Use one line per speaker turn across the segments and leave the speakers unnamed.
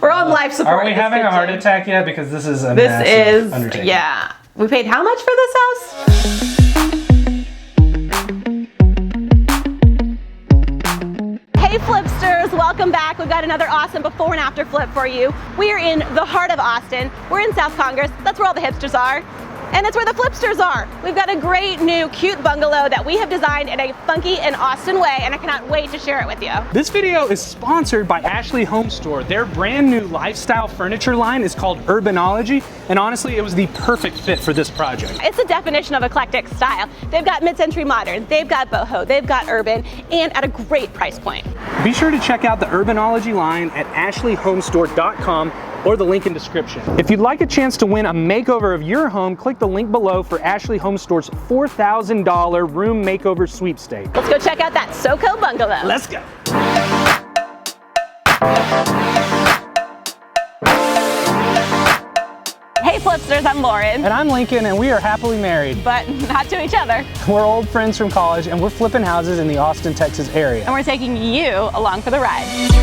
We're on life support.
Are we having a heart attack yet? Because this is a
This
massive
is,
undertaking.
yeah. We paid how much for this house? Hey Flipsters, welcome back. We've got another awesome before and after flip for you. We are in the heart of Austin. We're in South Congress. That's where all the hipsters are. And it's where the Flipsters are. We've got a great new cute bungalow that we have designed in a funky and Austin way, and I cannot wait to share it with you.
This video is sponsored by Ashley Home Store. Their brand new lifestyle furniture line is called Urbanology, and honestly, it was the perfect fit for this project.
It's the definition of eclectic style. They've got mid-century modern, they've got boho, they've got urban, and at a great price point.
Be sure to check out the Urbanology line at ashleyhomestore.com or the link in description. If you'd like a chance to win a makeover of your home, click the link below for Ashley Home Store's $4,000 room makeover sweepstakes.
Let's go check out that SoCo bungalow.
Let's go.
Hey Flipsters, I'm Lauren.
And I'm Lincoln, and we are happily married.
But not to each other.
We're old friends from college, and we're flipping houses in the Austin, Texas area.
And we're taking you along for the ride.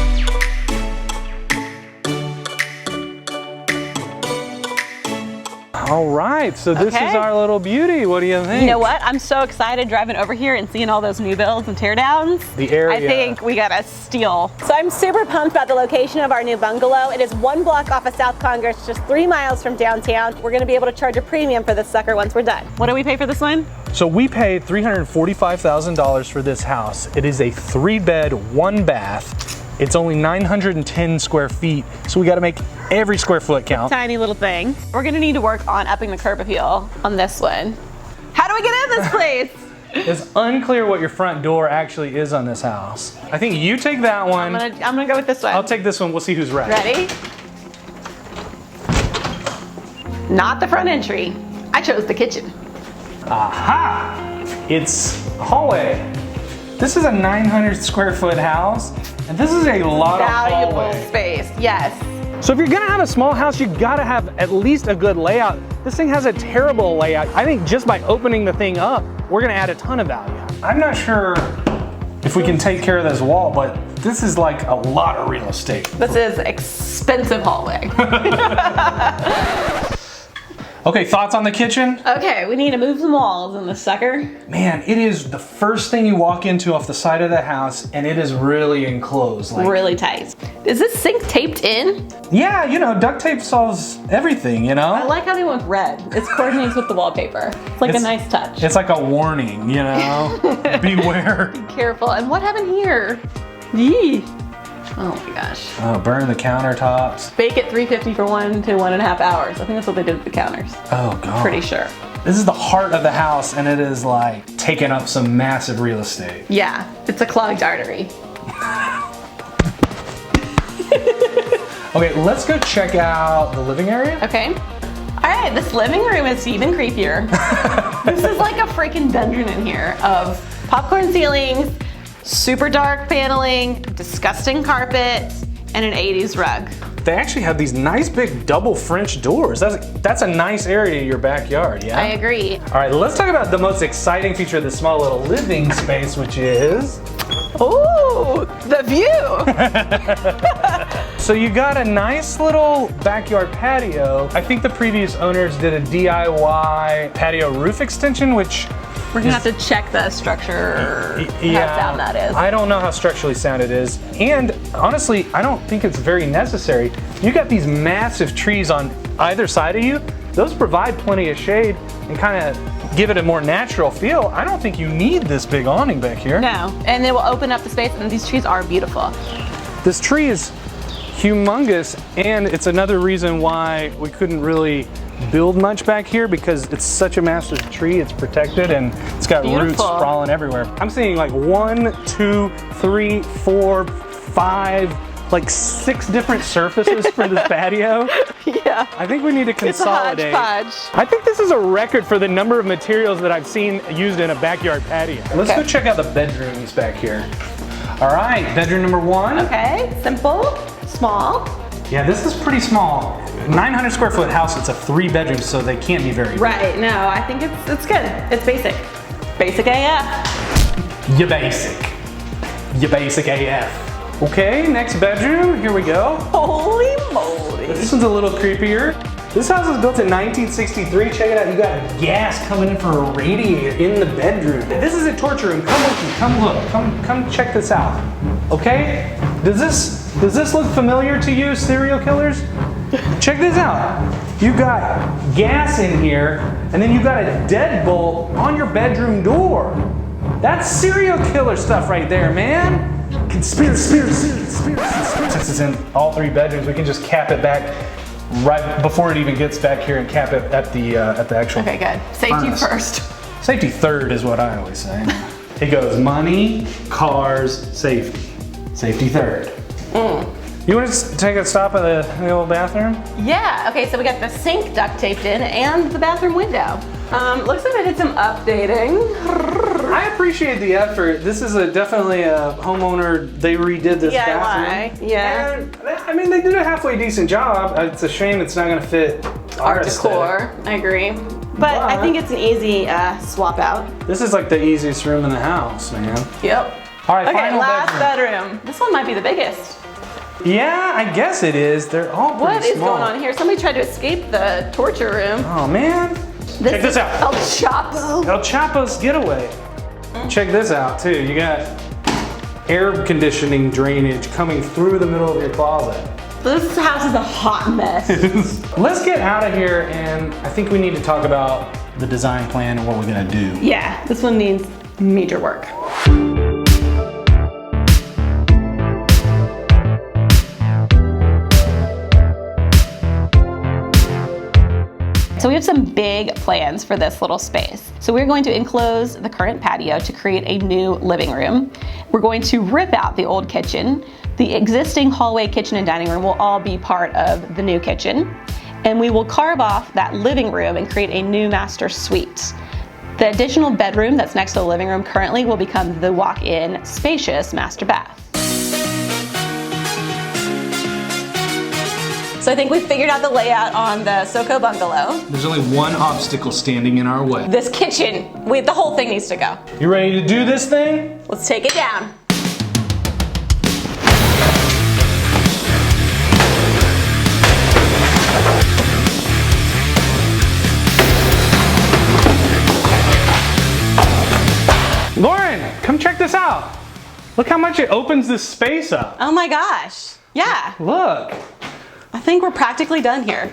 All right, so this is our little beauty. What do you think?
You know what? I'm so excited driving over here and seeing all those new builds and teardowns.
The area.
I think we got a steal. So I'm super pumped about the location of our new bungalow. It is 1 block off of South Congress, just 3 miles from downtown. We're gonna be able to charge a premium for this sucker once we're done. What do we pay for this one?
So we paid $345,000 for this house. It is a 3-bed, 1-bath. It's only 910 square feet, so we gotta make every square foot count.
Tiny little thing. We're gonna need to work on upping the curb appeal on this one. How do we get in this place?
It's unclear what your front door actually is on this house. I think you take that one.
I'm gonna go with this one.
I'll take this one. We'll see who's right.
Ready? Not the front entry. I chose the kitchen.
Aha! It's a hallway. This is a 900 square foot house, and this is a lot of
Valuable
hallway.
space, yes.
So if you're gonna have a small house, you gotta have at least a good layout. This thing has a terrible layout. I think just by opening the thing up, we're gonna add a ton of value. I'm not sure if we can take care of this wall, but this is like a lot of real estate.
This is expensive hallway.
Okay, thoughts on the kitchen?
Okay, we need to move some walls in this sucker.
Man, it is the first thing you walk into off the side of the house, and it is really enclosed. Like,
really tight. Is this sink taped in?
yeah, you know, duct tape solves everything, you know?
I like how they went red. It coordinates with the wallpaper. It's like a nice touch.
It's like a warning, you know? Beware.
Careful. And what happened here? Yee. Oh my gosh.
Oh, burn the countertops.
Bake it 350 for 1 to 1.5 hours. I think that's what they did with the counters.
Oh, God.
Pretty sure.
This is the heart of the house, and it is like taking up some massive real estate.
Yeah, it's a clogged artery.
Okay, let's go check out the living area.
Okay. All right, this living room is even creepier. This is like a freaking dungeon in here of popcorn ceilings, super dark paneling, disgusting carpet, and an 80s rug.
They actually have these nice big double French doors. That's a nice area in your backyard, yeah?
I agree.
All right, let's talk about the most exciting feature of this small little living space, which is...
Ooh, the view.
So you got a nice little backyard patio. I think the previous owners did a DIY patio roof extension, which
We're gonna have to check the structure,
yeah,
how sound that is.
I don't know how structurally sound it is. And honestly, I don't think it's very necessary. You got these massive trees on either side of you. Those provide plenty of shade and kind of give it a more natural feel. I don't think you need this big awning back here.
No, and it will open up the space, and these trees are beautiful.
This tree is humongous, and it's another reason why we couldn't really build much back here, because it's such a massive tree. It's protected and it's got roots sprawling everywhere. I'm seeing like 1, 2, 3, 4, 5, like 6 different surfaces for this patio.
Yeah.
I think we need to consolidate.
It's a hodgepodge.
I think this is a record for the number of materials that I've seen used in a backyard patio. Let's go check out the bedrooms back here. All right, bedroom number 1.
Okay, simple, small.
Yeah, this is pretty small. 900 square foot house, it's a 3 bedrooms, so they can't be very big.
Right, no, I think it's good. It's basic. Basic AF.
You basic. You basic AF. Okay, next bedroom, here we go.
Holy moly.
This one's a little creepier. This house was built in 1963. Check it out, you got gas coming in from a radiator in the bedroom. This is a torture room. Come with me, come look, come check this out. Okay? Does this look familiar to you, serial killers? Check this out. You got gas in here, and then you got a deadbolt on your bedroom door. That's serial killer stuff right there, man. Conspiracy. Since it's in all 3 bedrooms, we can just cap it back right before it even gets back here and cap it at the actual.
Okay, good. Safety
furnace.
first.
Safety third is what I always say. It goes money, cars, safety. Safety third. You want to take a stop at the old bathroom?
Yeah, okay, so we got the sink duct taped in and the bathroom window. Looks like I did some updating.
I appreciate the effort. This is definitely a homeowner, they redid this bathroom.
Yeah.
And, I mean, they did a halfway decent job. It's a shame it's not gonna fit our
decor, I agree. But I think it's an easy swap out.
This is like the easiest room in the house, man.
Yep.
All right,
okay,
final
last bedroom. This one might be the biggest.
Yeah, I guess it is. They're all pretty
What is
small.
going on here? Somebody tried to escape the torture room.
Oh man. Check this out.
El Chapo.
El Chapo's getaway. Check this out too. You got air conditioning drainage coming through the middle of your closet.
This house is a hot mess.
Let's get out of here, and I think we need to talk about the design plan and what we're gonna do.
Yeah, this one needs major work. So we have some big plans for this little space. So we're going to enclose the current patio to create a new living room. We're going to rip out the old kitchen. The existing hallway, kitchen, and dining room will all be part of the new kitchen. And we will carve off that living room and create a new master suite. The additional bedroom that's next to the living room currently will become the walk-in spacious master bath. So I think we figured out the layout on the Soko Bungalow.
There's only one obstacle standing in our way.
This kitchen, the whole thing needs to go.
You ready to do this thing?
Let's take it down.
Lauren, come check this out. Look how much it opens this space up.
Oh my gosh. Yeah,
Look.
I think we're practically done here.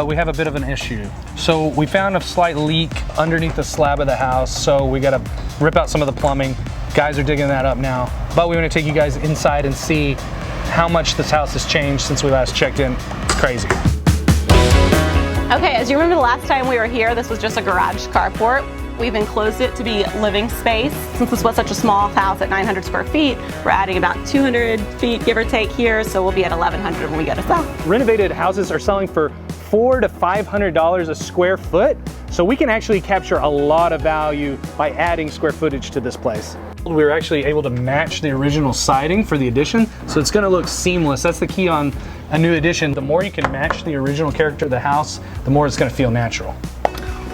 We have a bit of an issue. So we found a slight leak underneath the slab of the house, so we gotta rip out some of the plumbing. Guys are digging that up now. But we want to take you guys inside and see how much this house has changed since we last checked in. It's crazy.
Okay, as you remember the last time we were here, this was just a garage carport. We've enclosed it to be living space. Since this was such a small house at 900 square feet, we're adding about 200 feet, give or take here, so we'll be at 1,100 when we go to sell.
Renovated houses are selling for $400 to $500 a square foot, so we can actually capture a lot of value by adding square footage to this place. We were actually able to match the original siding for the addition, so it's gonna look seamless. That's the key on a new addition. The more you can match the original character of the house, the more it's gonna feel natural.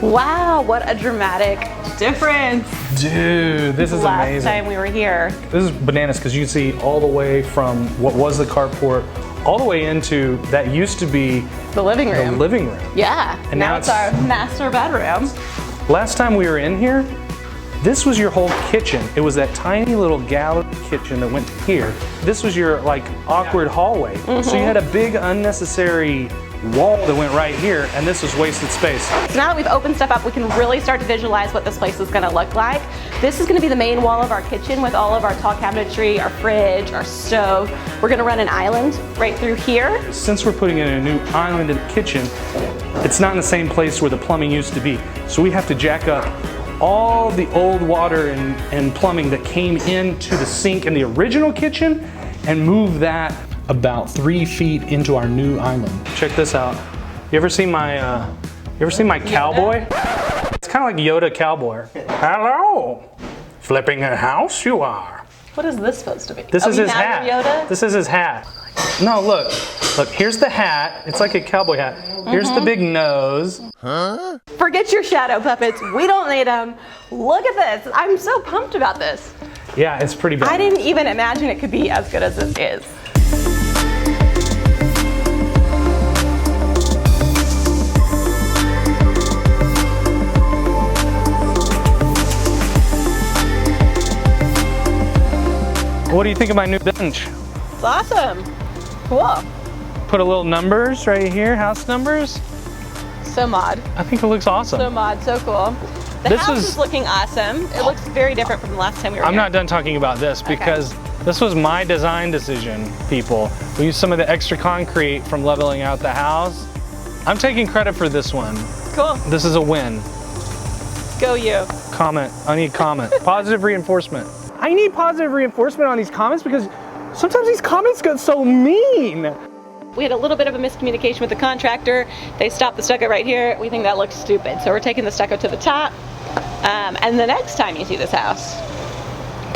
Wow, what a dramatic difference.
Dude, this is amazing.
Last time we were here.
This is bananas because you can see all the way from what was the carport all the way into that used to be
The living room.
the living room.
Yeah,
And
now
now
it's our master bedroom.
Last time we were in here, this was your whole kitchen. It was that tiny little gallery kitchen that went here. This was your like awkward hallway. So you had a big unnecessary wall that went right here, and this was wasted space.
So now that we've opened stuff up, we can really start to visualize what this place is gonna look like. This is gonna be the main wall of our kitchen with all of our tall cabinetry, our fridge, our stove. We're gonna run an island right through here.
Since we're putting in a new island in the kitchen, it's not in the same place where the plumbing used to be. So we have to jack up all the old water and plumbing that came into the sink in the original kitchen and move that about 3 feet into our new island. Check this out. You ever seen my cowboy? It's kind of like Yoda cowboy. Hello. flipping a house, you are.
What is this supposed to be?
This is his hat.
Yoda?
This is his hat. No, look. Look, here's the hat. It's like a cowboy hat. Here's the big nose.
Huh?
Forget your shadow puppets. We don't need them. Look at this. I'm so pumped about this.
Yeah, it's pretty bad.
I didn't even imagine it could be as good as this is.
What do you think of my new bench?
It's awesome. Cool.
Put a little numbers right here, house numbers.
So mod.
I think it looks awesome.
So mod, so cool. The house is looking awesome. It looks very different from the last time we were here.
I'm not done talking about this because this was my design decision, people. We used some of the extra concrete from leveling out the house. I'm taking credit for this one.
Cool.
This is a win.
Go you.
Comment. I need comment. Positive reinforcement. I need positive reinforcement on these comments because sometimes these comments get so mean.
We had a little bit of a miscommunication with the contractor. They stopped the stucco right here. We think that looks stupid. So we're taking the stucco to the top. And the next time you see this house,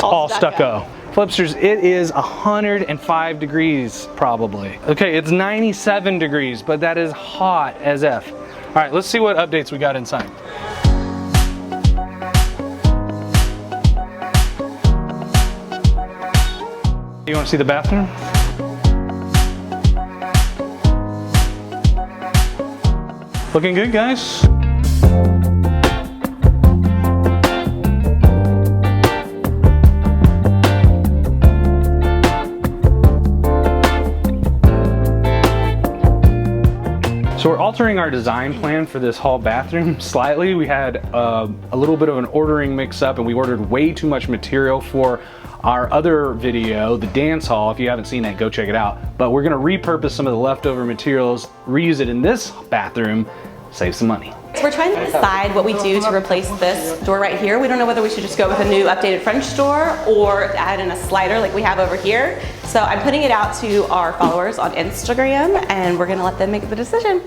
all stucco.
Flipsters, it is 105 degrees probably. Okay, it's 97 degrees, but that is hot as F. All right, let's see what updates we got inside. You want to see the bathroom? Looking good, guys. So we're altering our design plan for this hall bathroom slightly. We had a little bit of an ordering mix up and we ordered way too much material for our other video, the dance hall. If you haven't seen that, go check it out. But we're gonna repurpose some of the leftover materials, reuse it in this bathroom, save some money.
So we're trying to decide what we do to replace this door right here. We don't know whether we should just go with a new updated French door or add in a slider like we have over here. So I'm putting it out to our followers on Instagram and we're gonna let them make the decision.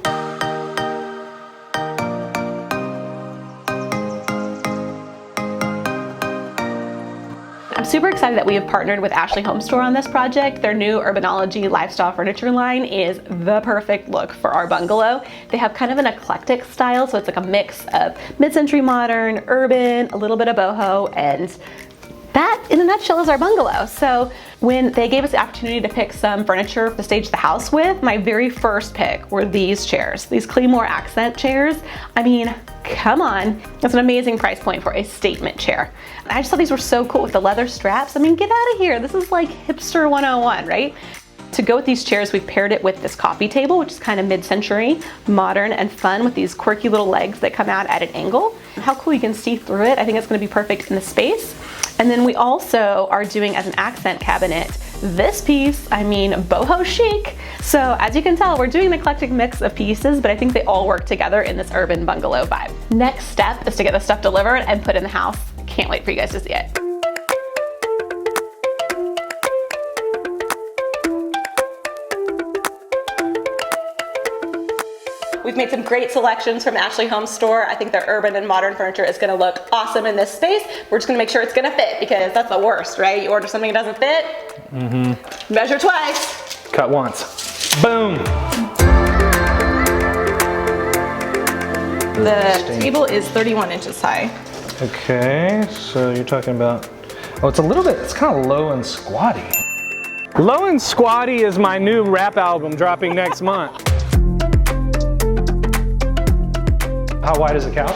I'm super excited that we have partnered with Ashley Home Store on this project. Their new Urbanology lifestyle furniture line is the perfect look for our bungalow. They have kind of an eclectic style, so it's like a mix of mid-century modern, urban, a little bit of boho, and that in a nutshell is our bungalow. So when they gave us the opportunity to pick some furniture to stage the house with, my very first pick were these chairs, these Claymore accent chairs. I mean, come on. That's an amazing price point for a statement chair. I just thought these were so cool with the leather straps. I mean, get out of here. This is like hipster 101, right? To go with these chairs, we've paired it with this coffee table, which is kind of mid-century, modern and fun with these quirky little legs that come out at an angle. How cool you can see through it. I think it's gonna be perfect in the space. And then we also are doing as an accent cabinet this piece, I mean, boho chic. So as you can tell, we're doing an eclectic mix of pieces, but I think they all work together in this urban bungalow vibe. Next step is to get the stuff delivered and put in the house. Can't wait for you guys to see it. We've made some great selections from Ashley Home Store. I think their urban and modern furniture is gonna look awesome in this space. We're just gonna make sure it's gonna fit because that's the worst, right? You order something that doesn't fit, measure twice.
Cut once. Boom.
The table is 31 inches high.
Okay, so you're talking about, oh, it's a little bit, it's kind of low and squatty. Low and Squatty is my new rap album dropping next month. How wide is the couch?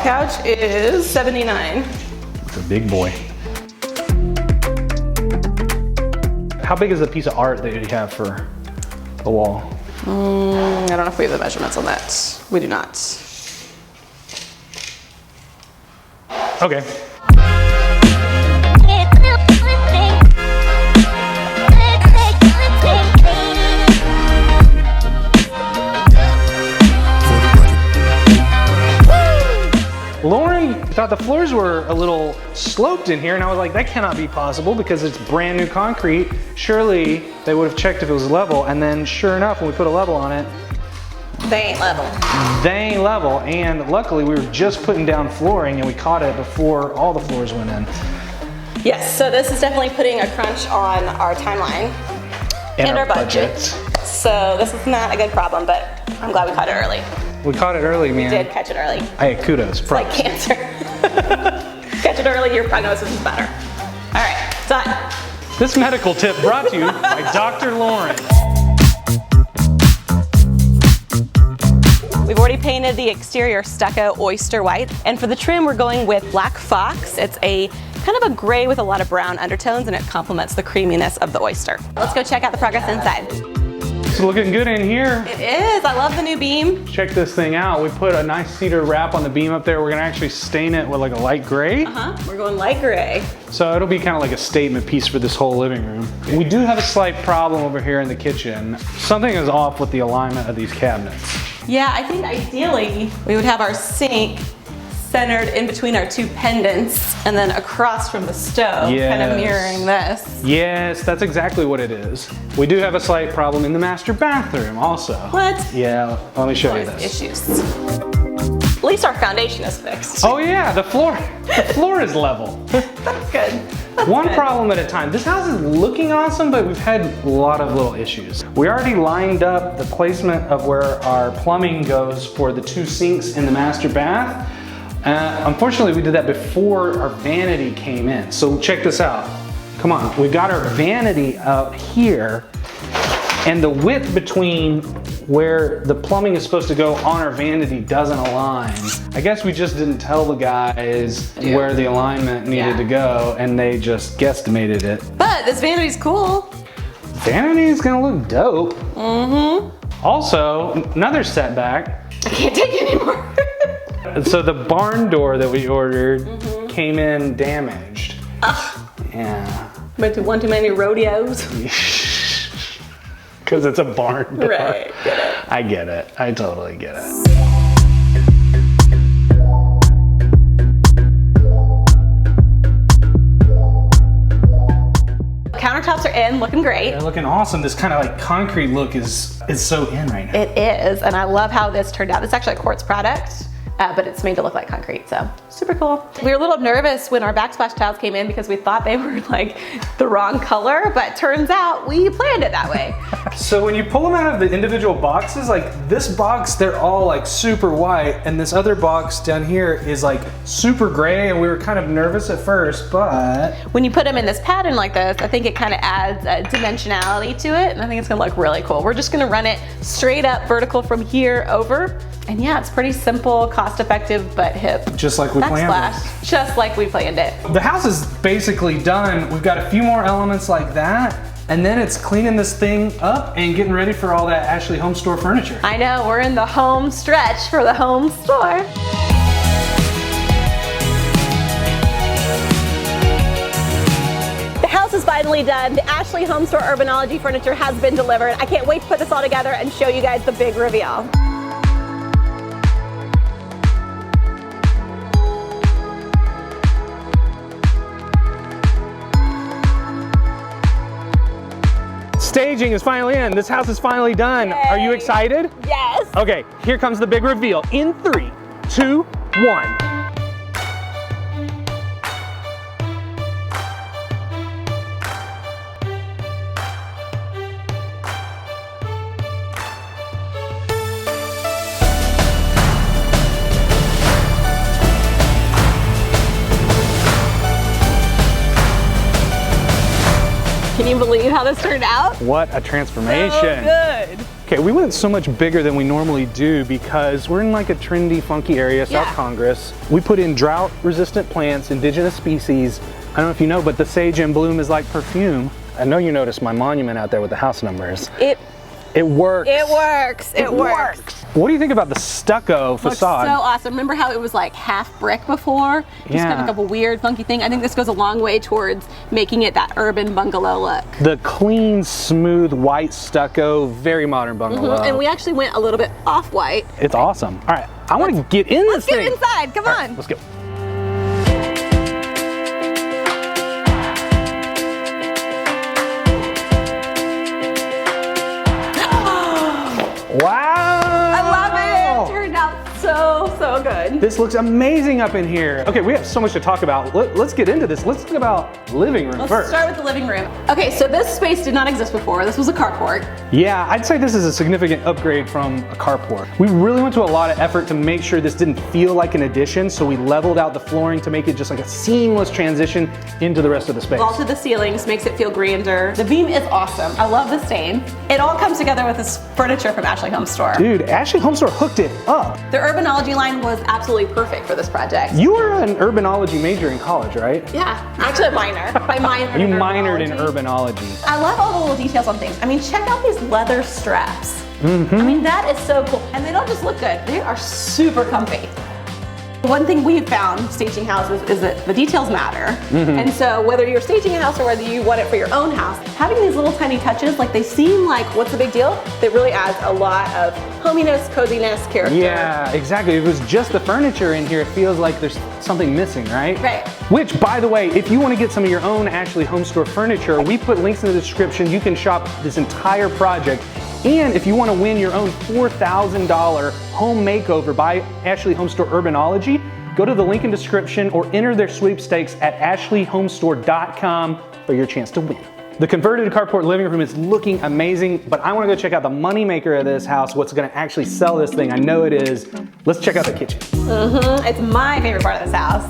Couch is 79.
It's a big boy. How big is the piece of art that you have for the wall?
I don't know if we have the measurements on that. We do not.
Okay. Lauren thought the floors were a little sloped in here, and I was like, that cannot be possible because it's brand new concrete. Surely they would have checked if it was level, and then sure enough, when we put a level on it,
They ain't level.
they ain't level. And luckily we were just putting down flooring and we caught it before all the floors went in.
Yes, so this is definitely putting a crunch on our timeline and our budget. So this is not a good problem, but I'm glad we caught it early.
We caught it early, man.
We did catch it early.
Hey, kudos.
It's like cancer. Catch it early, your prognosis is better. All right, done.
This medical tip brought to you by Dr. Lauren.
We've already painted the exterior stucco oyster white, and for the trim we're going with black fox. It's a kind of a gray with a lot of brown undertones, and it complements the creaminess of the oyster. Let's go check out the progress inside.
It's looking good in here.
It is, I love the new beam.
Check this thing out. We put a nice cedar wrap on the beam up there. We're gonna actually stain it with like a light gray.
We're going light gray.
So it'll be kind of like a statement piece for this whole living room. We do have a slight problem over here in the kitchen. Something is off with the alignment of these cabinets.
Yeah, I think ideally we would have our sink centered in between our two pendants and then across from the stove, kind of mirroring this.
Yes, that's exactly what it is. We do have a slight problem in the master bathroom also.
What?
Yeah, let me show you this.
Issues. At least our foundation is fixed.
Oh yeah, the floor is level.
That's good.
One problem at a time. This house is looking awesome, but we've had a lot of little issues. We already lined up the placement of where our plumbing goes for the two sinks in the master bath. Unfortunately, we did that before our vanity came in. So check this out. Come on, we got our vanity up here, and the width between where the plumbing is supposed to go on our vanity doesn't align. I guess we just didn't tell the guys where the alignment needed to go, and they just guesstimated it. But
this vanity's cool.
Vanity is gonna look dope. Also, another setback.
I can't take it anymore.
So the barn door that we ordered came in damaged. Yeah.
Went to one too many rodeos.
Because it's a barn door.
Right, get it.
I get it. I totally get it.
Countertops are in, looking great.
They're looking awesome. This kind of like concrete look is so in right now.
It is, and I love how this turned out. It's actually a quartz product. But it's made to look like concrete, so super cool. We were a little nervous when our backsplash tiles came in because we thought they were like the wrong color, but turns out we planned it that way.
So when you pull them out of the individual boxes, like this box, they're all like super white, and this other box down here is like super gray, and we were kind of nervous at first, but
when you put them in this pattern like this, I think it kind of adds a dimensionality to it, and I think it's gonna look really cool. We're just gonna run it straight up vertical from here over, and yeah, it's pretty simple, cost-effective, but hip.
Just like we planned it.
Just like we planned it.
The house is basically done. We've got a few more elements like that, and then it's cleaning this thing up and getting ready for all that Ashley Home Store furniture.
I know, we're in the home stretch for the home store. The house is finally done. The Ashley Home Store Urbanology furniture has been delivered. I can't wait to put this all together and show you guys the big reveal.
Staging is finally in. This house is finally done.
Yay.
Are you excited?
Yes.
Okay, here comes the big reveal. In 3, 2, 1.
Can you believe how this turned out?
What a transformation.
So good.
Okay, we went so much bigger than we normally do because we're in like a trendy, funky area, South Congress. We put in drought-resistant plants, indigenous species. I don't know if you know, but the sage in bloom is like perfume. I know you noticed my monument out there with the house numbers. It works.
It works. It works.
What do you think about the stucco facade?
Looks so awesome. Remember how it was like half brick before? Just kind of like a weird, funky thing. I think this goes a long way towards making it that urban bungalow look.
The clean, smooth, white stucco, very modern bungalow.
And we actually went a little bit off-white.
It's awesome. All right, I want to get in this thing.
Let's get inside. Come on.
Let's go. Wow!
I love it. It turned out so good. in.
This looks amazing up in here. Okay, we have so much to talk about. Let's get into this. Let's talk about living room first.
Let's start with the living room. Okay, so this space did not exist before. This was a carport.
Yeah, I'd say this is a significant upgrade from a carport. We really went to a lot of effort to make sure this didn't feel like an addition, so we leveled out the flooring to make it just like a seamless transition into the rest of the space.
Vaulted the ceilings, makes it feel grander. The beam is awesome. I love the stain. It all comes together with this furniture from Ashley Home Store.
Dude, Ashley Home Store hooked it up.
The Urbanology line was absolutely perfect for this project.
You were an urbanology major in college, right?
Yeah, actually a minor. I minored
You
in
minored in
urbanology.
urbanology.
I love all the little details on things. I mean, check out these leather straps. I mean, that is so cool. And they don't just look good, they are super comfy. One thing we've found staging houses is that the details matter. And so whether you're staging a house or whether you want it for your own house, having these little tiny touches, like they seem like, what's the big deal? That really adds a lot of hominess, coziness, character.
Yeah, exactly. If it was just the furniture in here, it feels like there's something missing, right?
Right.
Which, by the way, if you want to get some of your own Ashley Home Store furniture, we put links in the description. You can shop this entire project. And if you want to win your own $4,000 home makeover by Ashley Home Store Urbanology, go to the link in description or enter their sweepstakes at ashleyhomestore.com for your chance to win. The converted carport living room is looking amazing, but I want to go check out the moneymaker of this house, what's going to actually sell this thing. I know it is. Let's check out the kitchen.
It's my favorite part of this house.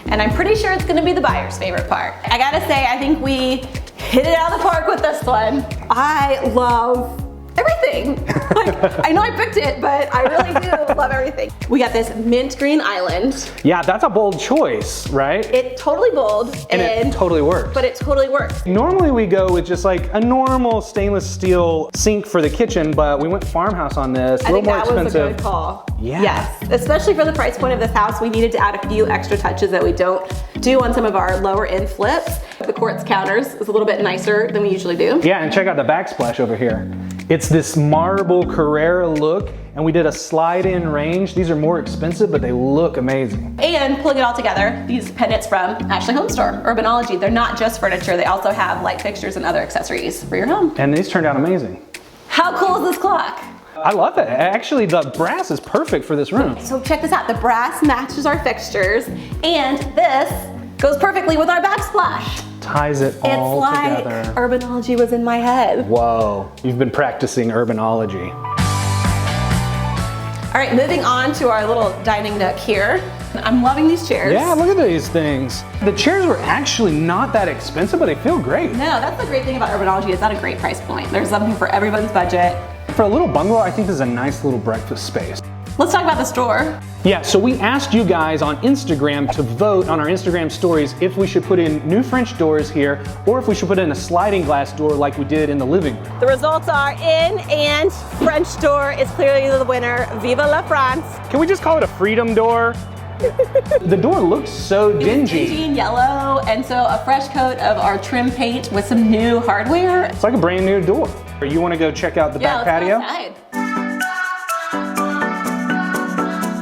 And I'm pretty sure it's gonna be the buyer's favorite part. I gotta say, I think we hit it out of the park with this one. I love everything. Like, I know I picked it, but I really do love everything. We got this mint green island.
Yeah, that's a bold choice, right?
It totally bold.
And it totally works.
But it totally works.
Normally we go with just like a normal stainless steel sink for the kitchen, but we went farmhouse on this.
I think that
more
was a
expensive.
good call.
Yeah.
Yes, especially for the price point of this house, we needed to add a few extra touches that we don't do on some of our lower end flips. The quartz counters is a little bit nicer than we usually do.
Yeah, and check out the backsplash over here. It's this marble Carrera look, and we did a slide-in range. These are more expensive, but they look amazing.
And pulling it all together, these pendants from Ashley Home Store, Urbanology. They're not just furniture, they also have light fixtures and other accessories for your home.
And these turned out amazing.
How cool is this clock?
I love it. Actually, the brass is perfect for this room.
So check this out, the brass matches our fixtures, and this goes perfectly with our backsplash.
Ties it all together.
It's like Urbanology was in my head.
Whoa, you've been practicing urbanology.
All right, moving on to our little dining nook here. I'm loving these chairs.
Yeah, look at these things. The chairs were actually not that expensive, but they feel great.
No, that's the great thing about Urbanology, it's not a great price point. There's something for everyone's budget.
For a little bungalow, I think this is a nice little breakfast space.
Let's talk about this door.
Yeah, so we asked you guys on Instagram to vote on our Instagram stories if we should put in new French doors here or if we should put in a sliding glass door like we did in the living room.
The results are in, and French door is clearly the winner. Viva la France.
Can we just call it a freedom door? The door looks so dingy.
It's dingy and yellow, and so a fresh coat of our trim paint with some new hardware.
It's like a brand new door. You want to go check out the back patio?
Let's go outside.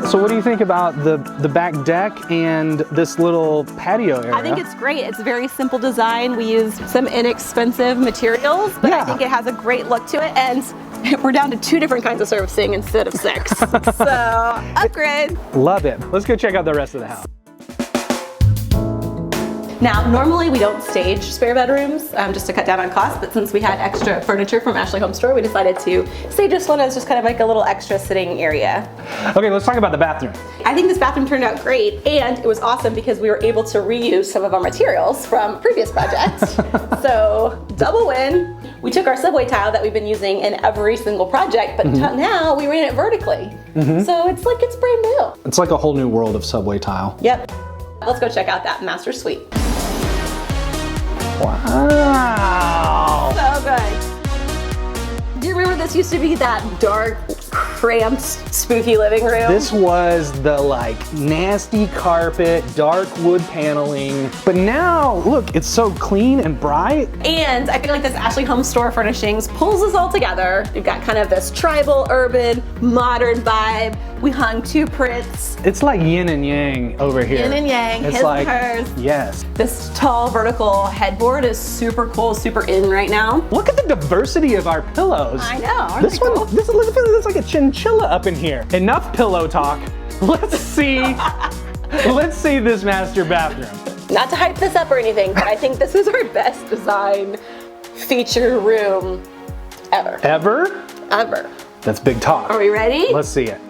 So what do you think about the back deck and this little patio area?
I think it's great. It's a very simple design. We used some inexpensive materials, but I think it has a great look to it. And we're down to 2 different kinds of servicing instead of 6. So, upgrade.
Love it. Let's go check out the rest of the house.
Now, normally we don't stage spare bedrooms just to cut down on costs, but since we had extra furniture from Ashley Home Store, we decided to stage this one as just kind of like a little extra sitting area.
Okay, let's talk about the bathroom.
I think this bathroom turned out great, and it was awesome because we were able to reuse some of our materials from previous projects. So, double win. We took our subway tile that we've been using in every single project, but now we ran it vertically. So it's like it's brand new.
It's like a whole new world of subway tile.
Yep. Let's go check out that master suite.
Wow.
So good. Do you remember this used to be that dark, cramped, spooky living room?
This was the like nasty carpet, dark wood paneling. But now, look, it's so clean and bright.
And I feel like this Ashley Home Store furnishings pulls us all together. You've got kind of this tribal, urban, modern vibe. We hung 2 prints.
It's like yin and yang over here.
Yin and yang,
it's
his
like,
and hers.
Yes.
This tall vertical headboard is super cool, super in right now.
Look at the diversity of our pillows.
I know.
This one, this looks like a chinchilla up in here. Enough pillow talk. let's see this master bathroom.
Not to hype this up or anything, but I think this is our best design feature room ever.
Ever?
Ever.
That's big talk.
Are we ready?
Let's see it.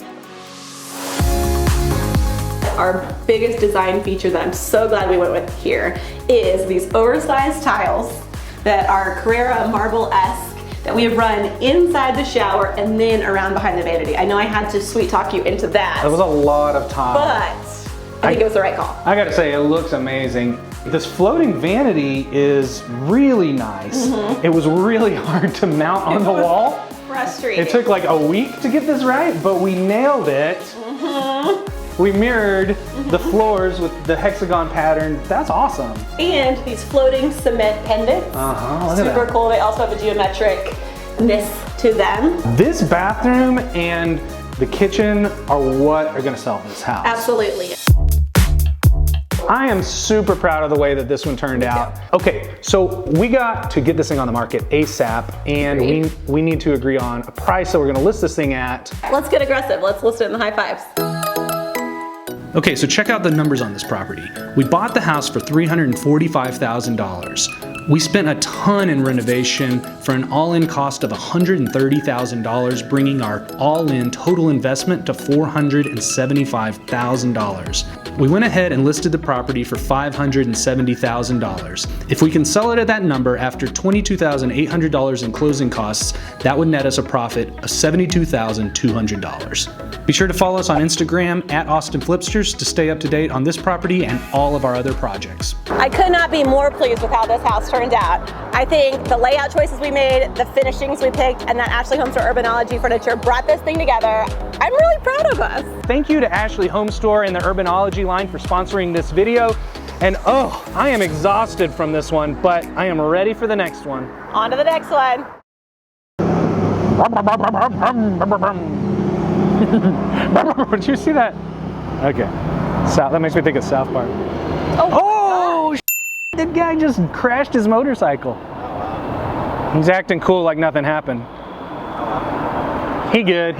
Our biggest design feature that I'm so glad we went with here is these oversized tiles that are Carrara marble-esque that we have run inside the shower and then around behind the vanity. I know I had to sweet talk you into that.
That was a lot of time.
But I think it was the right call.
I gotta say, it looks amazing. This floating vanity is really nice. It was really hard to mount on the wall.
Frustrating.
It took like a week to get this right, but we nailed it. We mirrored the floors with the hexagon pattern. That's awesome.
And these floating cement pendants.
Look at
Super
that.
cool. They also have a geometric-ness to them.
This bathroom and the kitchen are what are gonna sell this house.
Absolutely.
I am super proud of the way that this one turned out. Okay, so we got to get this thing on the market ASAP, and we need to agree on a price that we're gonna list this thing at.
Let's get aggressive. Let's list it in the high fives.
Okay, so check out the numbers on this property. We bought the house for $345,000. We spent a ton in renovation for an all-in cost of $130,000, bringing our all-in total investment to $475,000. We went ahead and listed the property for $570,000. If we can sell it at that number after $22,800 in closing costs, that would net us a profit of $72,200. Be sure to follow us on Instagram at Austin Flipsters to stay up to date on this property and all of our other projects.
I could not be more pleased with how this house turned out. I think the layout choices we made, the finishings we picked, and that Ashley Home Store Urbanology furniture brought this thing together. I'm really proud of us.
Thank you to Ashley Home Store and the Urbanology line for sponsoring this video. And oh, I am exhausted from this one, but I am ready for the next one.
On to the next one.
Did you see that? Okay. That makes me think of South Park. Oh, the guy just crashed his motorcycle. He's acting cool like nothing happened. He good.